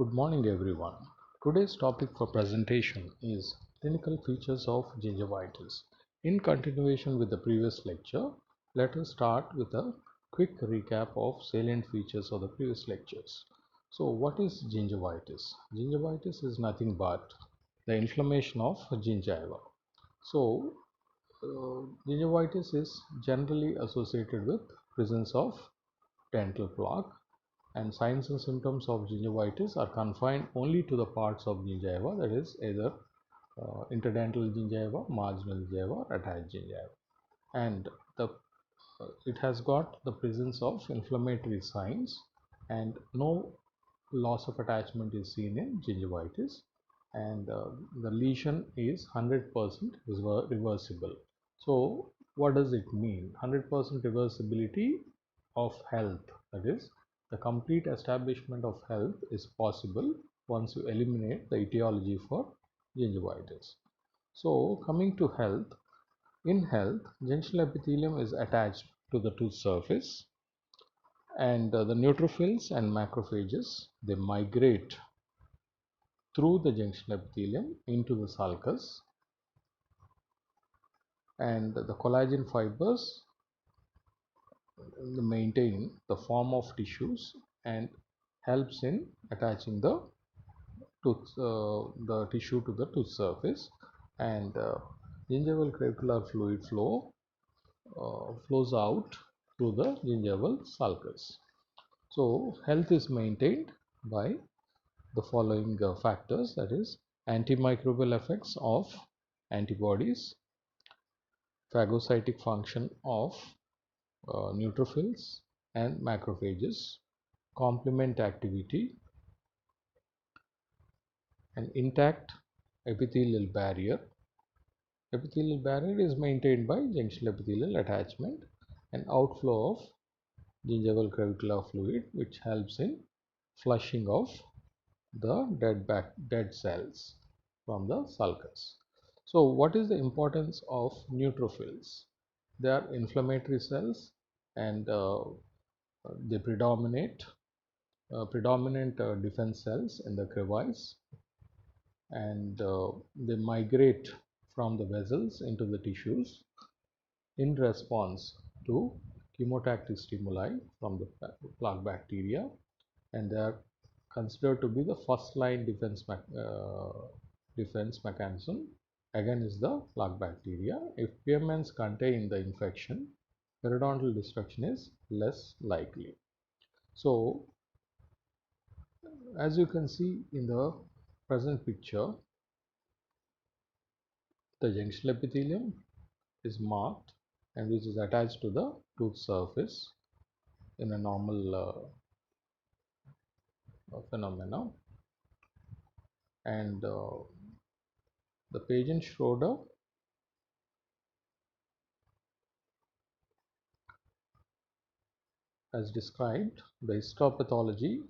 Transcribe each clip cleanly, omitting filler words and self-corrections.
Good morning everyone. Today's topic for presentation is clinical features of gingivitis. In continuation with the previous lecture, let us start with a quick recap of salient features of the previous lectures. So what is gingivitis? Gingivitis is nothing but the inflammation of gingiva. So gingivitis is generally associated with presence of dental plaque, and signs and symptoms of gingivitis are confined only to the parts of gingiva, that is either interdental gingiva, marginal gingiva, or attached gingiva, and it has got the presence of inflammatory signs, and no loss of attachment is seen in gingivitis, and the lesion is 100% reversible. So what does it mean? 100% reversibility of health, that is the complete establishment of health is possible once you eliminate the etiology for gingivitis. So coming to health, in health gential epithelium is attached to the tooth surface, and the neutrophils and macrophages, they migrate through the gential epithelium into the sulcus, and the collagen fibers maintain the form of tissues and helps in attaching the tissue to the tooth surface, and gingival clavicular fluid flows out through the gingival sulcus. So health is maintained by the following factors, that is antimicrobial effects of antibodies, phagocytic function of neutrophils and macrophages, complement activity, and intact epithelial barrier. Epithelial barrier is maintained by gential epithelial attachment and outflow of gingival clavicular fluid, which helps in flushing of the dead cells from the sulcus. So what is the importance of neutrophils? They are inflammatory cells, and they predominant defense cells in the crevice, and they migrate from the vessels into the tissues in response to chemotactic stimuli from the plaque bacteria, and they are considered to be the first line defense mechanism against the plaque bacteria. If PMNs contain the infection, periodontal destruction is less likely. So as you can see in the present picture, the gential epithelium is marked and which is attached to the tooth surface in a normal phenomena, and the patient Schroeder has described the histopathology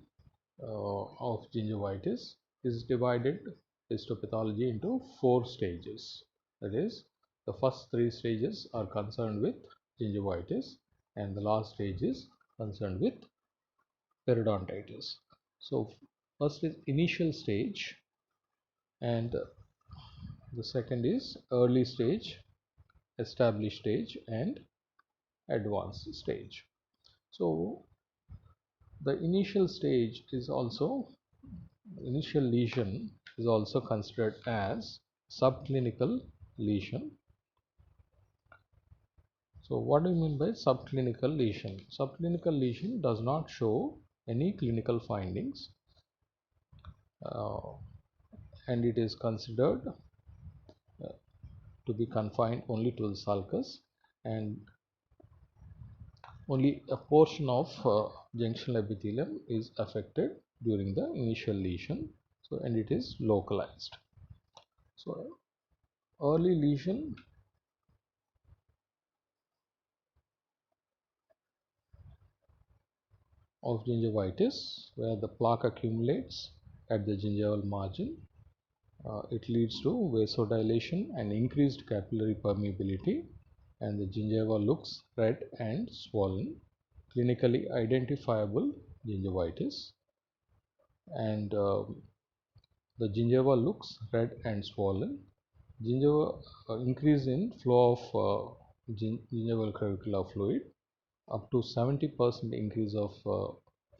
of gingivitis is divided histopathology into 4 stages. That is, the first 3 stages are concerned with gingivitis, and the last stage is concerned with periodontitis. So first is initial stage, and the second is early stage, established stage, and advanced stage. So the initial lesion is also considered as subclinical lesion. So what do you mean by subclinical lesion? Subclinical lesion does not show any clinical findings, and it is considered to be confined only to the sulcus, and only a portion of junctional epithelium is affected during the initial lesion, so and it is localized. So early lesion of gingivitis, where the plaque accumulates at the gingival margin. It leads to vasodilation and increased capillary permeability, and the gingiva looks red and swollen. Clinically identifiable gingivitis. and the gingiva looks red and swollen. Gingiva increase in flow of gingival clavicular fluid. Up to 70% increase of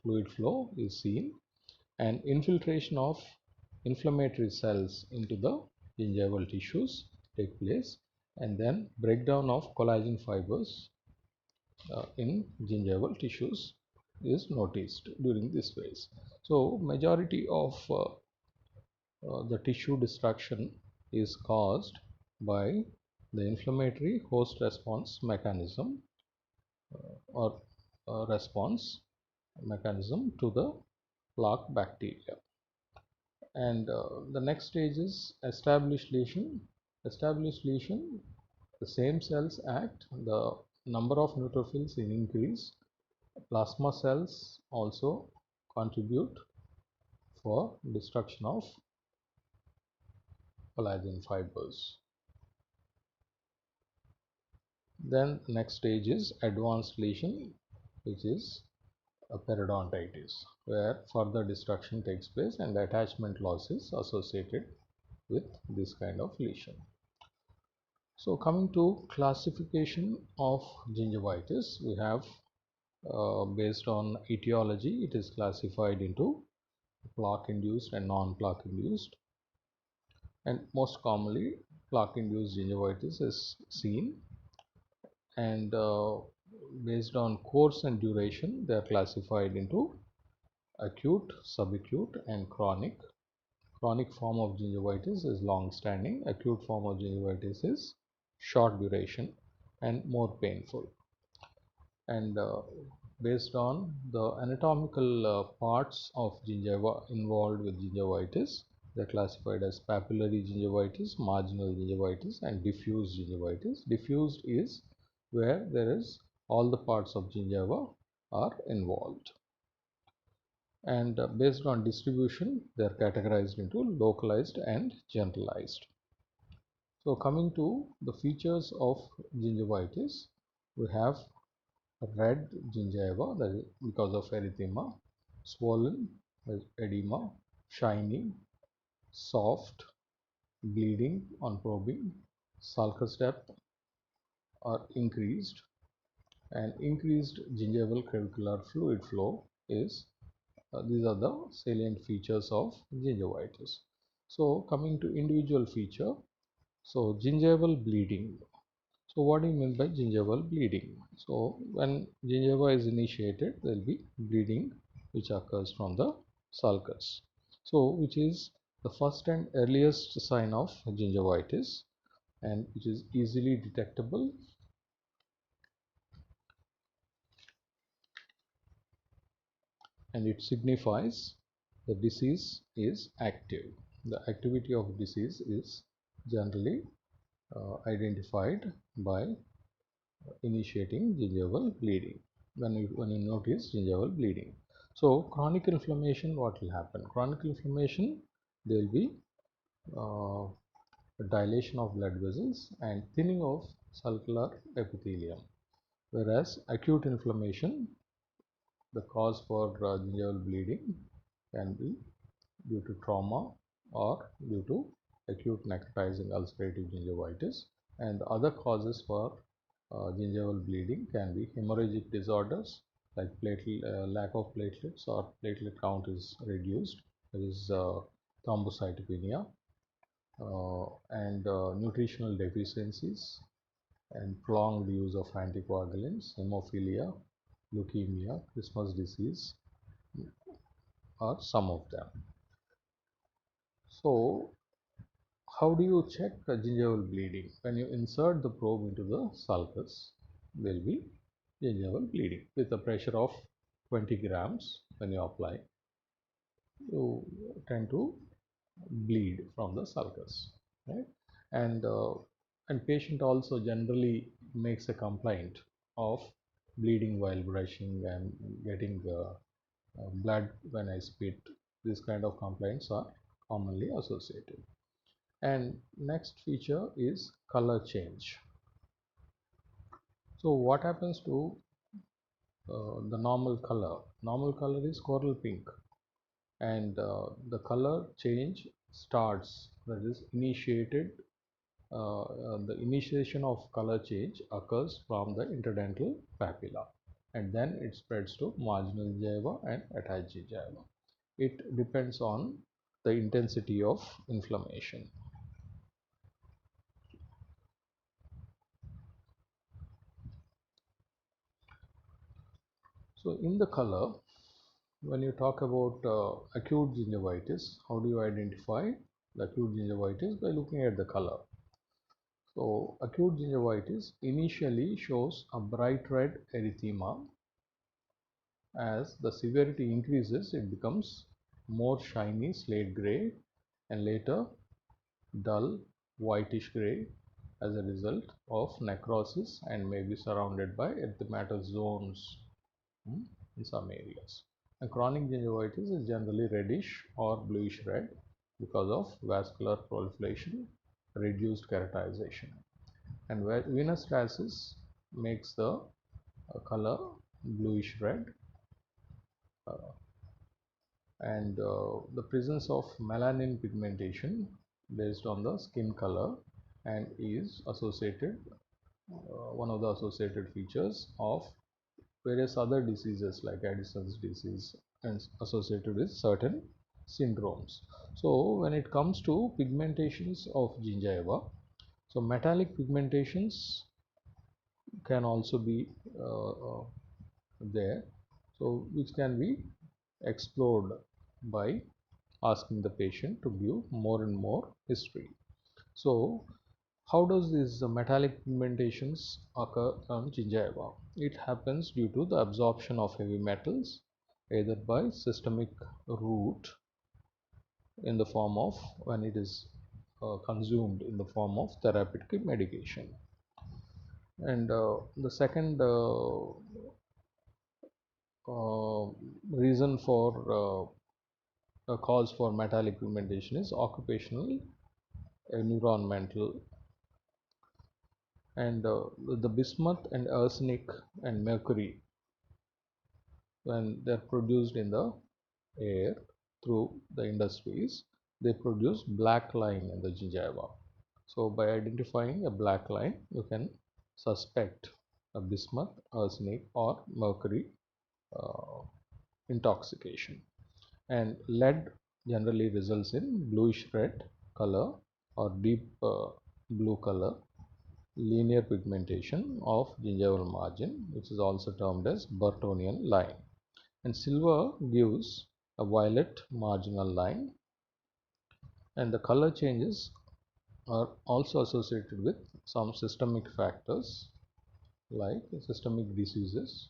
fluid flow is seen, and infiltration of inflammatory cells into the gingival tissues take place, and then breakdown of collagen fibers in gingival tissues is noticed during this phase. So majority of the tissue destruction is caused by the inflammatory host response mechanism or response mechanism to the plaque bacteria. And the next stage is established lesion. Established lesion, the same cells act, the number of neutrophils increase, plasma cells also contribute for destruction of collagen fibers. Then next stage is advanced lesion, which is a periodontitis, where further destruction takes place and attachment loss is associated with this kind of lesion. So coming to classification of gingivitis, we have based on etiology, it is classified into plaque induced and non-plaque induced, and most commonly plaque induced gingivitis is seen, and based on course and duration they are classified into acute, subacute and chronic. Chronic form of gingivitis is long standing, acute form of gingivitis is short duration and more painful. And based on the anatomical parts of gingiva involved with gingivitis, they are classified as papillary gingivitis, marginal gingivitis and diffuse gingivitis. Diffused is where there is all the parts of gingiva are involved. And based on distribution, they are categorized into localized and generalized. So coming to the features of gingivitis, we have red gingiva, that is because of erythema, swollen edema, shiny, soft, bleeding on probing, sulcus depth are increased, and increased gingival clavicular fluid flow is these are the salient features of gingivitis. So coming to individual feature, so gingival bleeding. So what do you mean by gingival bleeding? So when gingiva is initiated, there will be bleeding which occurs from the sulcus. So which is the first and earliest sign of gingivitis, and which is easily detectable, and it signifies the disease is active. The activity of disease is generally identified by initiating gingival bleeding when you notice gingival bleeding. So chronic inflammation, what will happen? Chronic inflammation, there will be dilation of blood vessels and thinning of sulcular epithelium, whereas acute inflammation, the cause for gingival bleeding can be due to trauma or due to acute necrotizing ulcerative gingivitis, and the other causes for gingival bleeding can be hemorrhagic disorders like lack of platelets or platelet count is reduced, that is thrombocytopenia, and nutritional deficiencies and prolonged use of anticoagulants, hemophilia, leukemia, Christmas disease are some of them. So how do you check gingival bleeding? When you insert the probe into the sulcus, there will be gingival bleeding with a pressure of 20 grams. When you apply, you tend to bleed from the sulcus, right? And patient also generally makes a complaint of bleeding while brushing and getting blood when I spit. These kind of complaints are commonly associated. And next feature is color change. So what happens to the normal color? Normal color is coral pink, and the color change starts, that is initiated, the initiation of color change occurs from the interdental papilla, and then it spreads to marginal gingiva and attached gingiva. It depends on the intensity of inflammation. So in the color, when you talk about acute gingivitis, how do you identify the acute gingivitis? By looking at the color. So acute gingivitis initially shows a bright red erythema. As the severity increases, it becomes more shiny slate gray and later dull whitish gray as a result of necrosis, and may be surrounded by erythematous zones in some areas. And chronic gingivitis is generally reddish or bluish red because of vascular proliferation, reduced keratization. And venous stasis makes the color bluish red, and the presence of melanin pigmentation based on the skin color and is associated, one of the associated features of various other diseases like Addison's disease and associated with certain syndromes. So when it comes to pigmentations of gingiva, so metallic pigmentations can also be there, so which can be explored by asking the patient to give more and more history. So how does these metallic pigmentations occur on gingiva? It happens due to the absorption of heavy metals either by systemic route in the form of, when it is consumed in the form of therapeutic medication. And the second reason for a cause for metallic pigmentation is occupational, environmental, and the bismuth and arsenic and mercury, when they are produced in the air through the industries, they produce black line in the gingiva. So by identifying a black line, you can suspect a bismuth, arsenic, or mercury uh, intoxication. And lead generally results in bluish red color or deep blue color linear pigmentation of gingival margin, which is also termed as Burtonian line. And silver gives a violet marginal line, and the color changes are also associated with some systemic factors like systemic diseases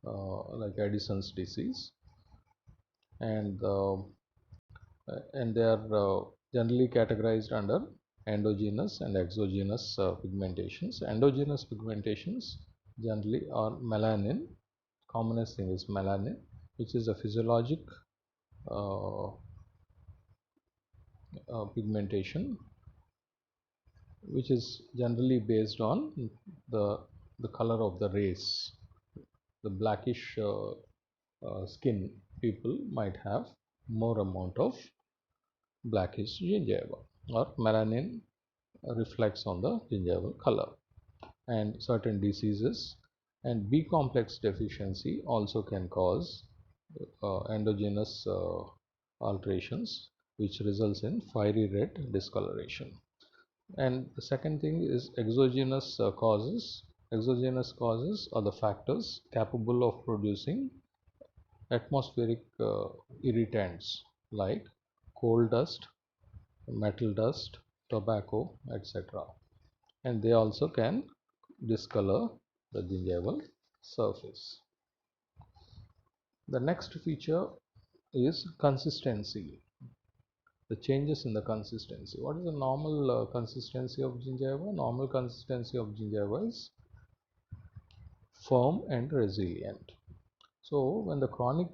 like Addison's disease, and they are generally categorized under endogenous and exogenous pigmentations. Endogenous pigmentations generally are melanin. Commonest thing is melanin, which is a physiologic uh, pigmentation, which is generally based on the the color of the race. The blackish skin people might have more amount of blackish gingiva, or melanin reflects on the gingival color. And certain diseases and B complex deficiency also can cause endogenous alterations, which results in fiery red discoloration. And the second thing is exogenous causes. Exogenous causes are the factors capable of producing atmospheric irritants like coal dust, metal dust, tobacco, etc. And they also can discolor the gingival surface. The next feature is consistency, the changes in the consistency. What is the normal consistency of gingiva? Normal consistency of gingiva is firm and resilient. So when the chronic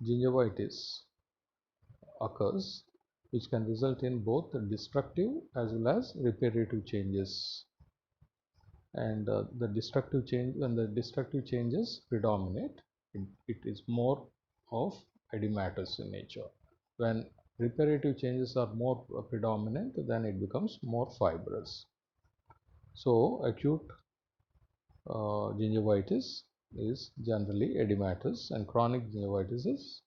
gingivitis occurs, which can result in both destructive as well as reparative changes, and the destructive change, when the destructive changes predominate, it is more of edematous in nature. When reparative changes are more predominant, then it becomes more fibrous. So acute gingivitis is generally edematous and chronic gingivitis is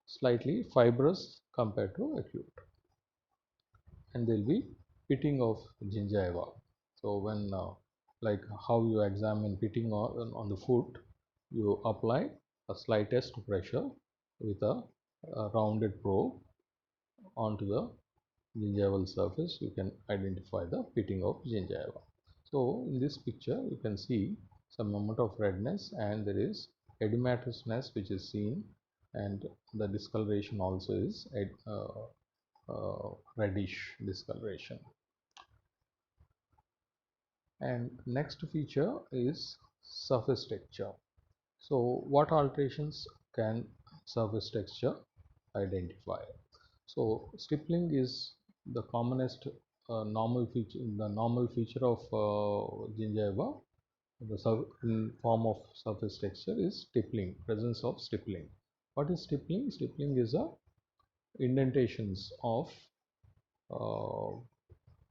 slightly fibrous compared to acute. And there will be pitting of gingiva. So when like how you examine pitting on the foot, you apply a slightest pressure with a rounded probe onto the gingival surface. You can identify the pitting of gingiva. So in this picture you can see some amount of redness and there is edematousness which is seen, and the discoloration also is reddish discoloration. And next feature is surface texture. So what alterations can surface texture identify? So stippling is the commonest normal feature of gingiva. The form of surface texture is stippling, presence of stippling. What is stippling? Stippling is a indentations of uh,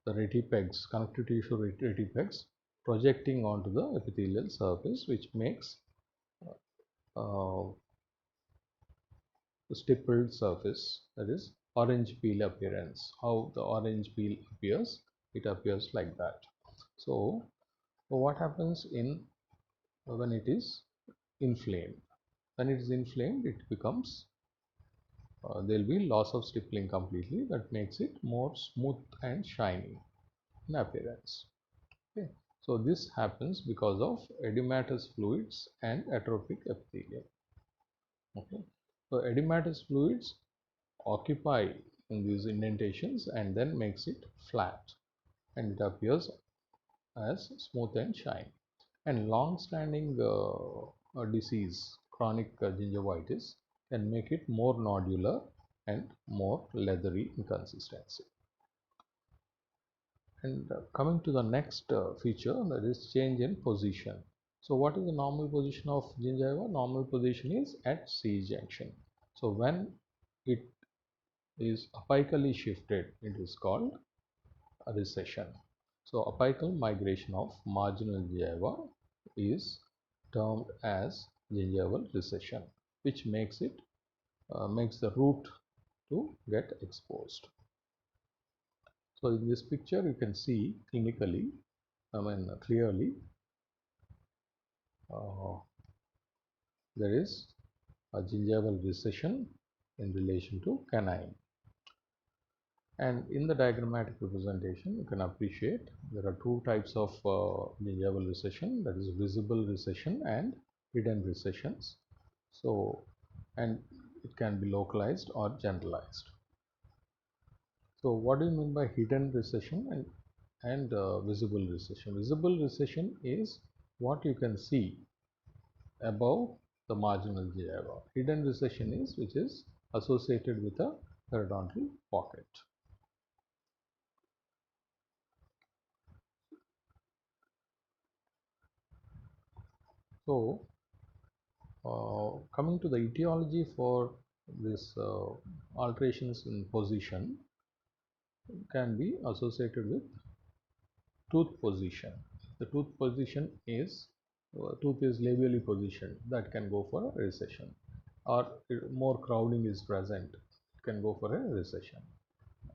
the retipegs, connective tissue retipegs projecting onto the epithelial surface, which makes uh, stippled surface, that is orange peel appearance. How the orange peel appears, it appears like that. So what happens in when it is inflamed? When it is inflamed, it becomes there will be loss of stippling completely. That makes it more smooth and shiny in appearance. Okay. So this happens because of edematous fluids and atrophic epithelium. Okay. So edematous fluids occupy in these indentations and then makes it flat and it appears as smooth and shiny. And long-standing disease, chronic gingivitis, can make it more nodular and more leathery in consistency. And coming to the next feature, that is change in position. So what is the normal position of gingiva? Normal position is at C junction. So when it is apically shifted, it is called a recession. So apical migration of marginal gingiva is termed as gingival recession, which makes it makes the root to get exposed. So in this picture you can see clinically, clearly uh, there is a gingival recession in relation to canine. And in the diagrammatic representation, you can appreciate there are two types of gingival recession, that is visible recession and hidden recessions. So, and it can be localized or generalized. So, what do you mean by hidden recession and visible recession? Visible recession is what you can see above the marginal gingiva. Hidden recession is which is associated with a periodontal pocket. So, coming to the etiology for this alterations in position can be associated with tooth position. The tooth position is tooth is labially positioned, that can go for a recession, or more crowding is present, it can go for a recession.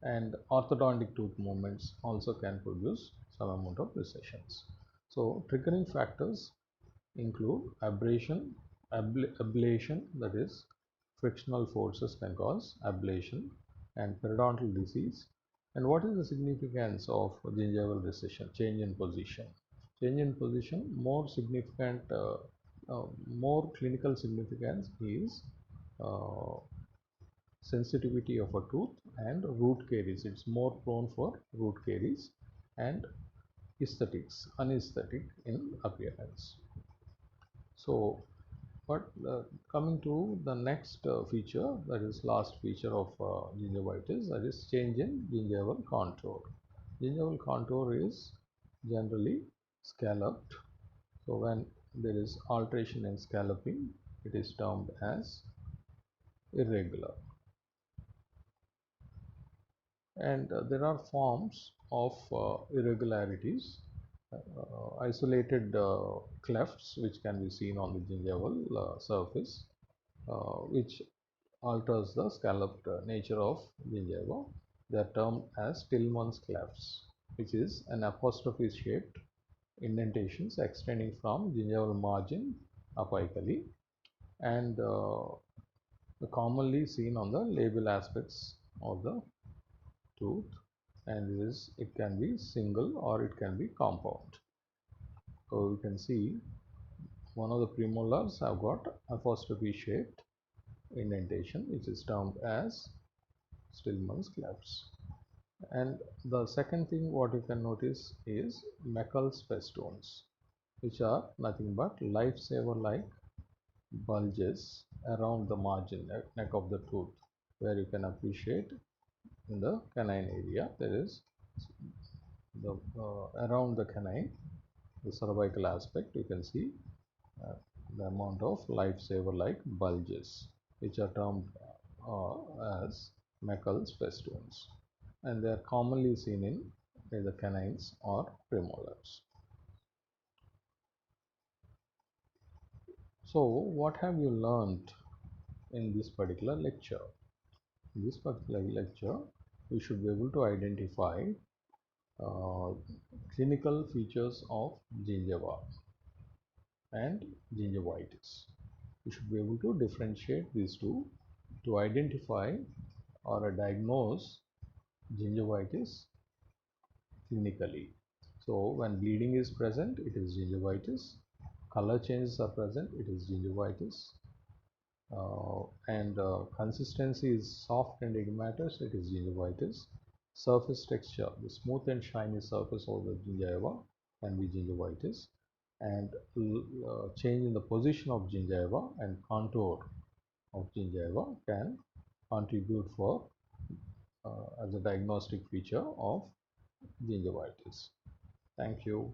And orthodontic tooth movements also can produce some amount of recessions. So triggering factors include ablation, that is frictional forces can cause ablation, and periodontal disease. And what is the significance of gingival recession? Change in position. Change in position, more clinical significance is uh, sensitivity of a tooth and root caries. It's more prone for root caries and anesthetic in appearance. So, but coming to the next feature, that is last feature of gingivitis, that is change in gingival contour. Gingival contour is generally scalloped. So when there is alteration in scalloping, it is termed as irregular. And there are forms of irregularities, isolated clefts which can be seen on the gingival surface, which alters the scalloped nature of gingiva. They are termed as Tillman's clefts, which is an apostrophe shaped indentations extending from gingival margin apically and commonly seen on the labial aspects of the tooth, and it can be single or it can be compound. So you can see one of the premolars have got apostrophe shaped indentation, which is termed as Stillman's clefts. And the second thing what you can notice is Meckel's festoons, which are nothing but lifesaver like bulges around the margin neck of the tooth, where you can appreciate in the canine area there is the around the canine, the cervical aspect, you can see uh, the amount of lifesaver like bulges, which are termed as Meckel's festoons, and they are commonly seen in either canines or premolars. So what have you learned in this particular lecture? In this particular lecture, we should be able to identify uh, clinical features of gingiva and gingivitis. We should be able to differentiate these two to identify or diagnose gingivitis clinically. So when bleeding is present, it is gingivitis. Color changes are present, it is gingivitis. And consistency is soft and edematous, it is gingivitis. Surface texture, the smooth and shiny surface of the gingiva can be gingivitis. And change in the position of gingiva and contour of gingiva can contribute for as a diagnostic feature of gingivitis. Thank you.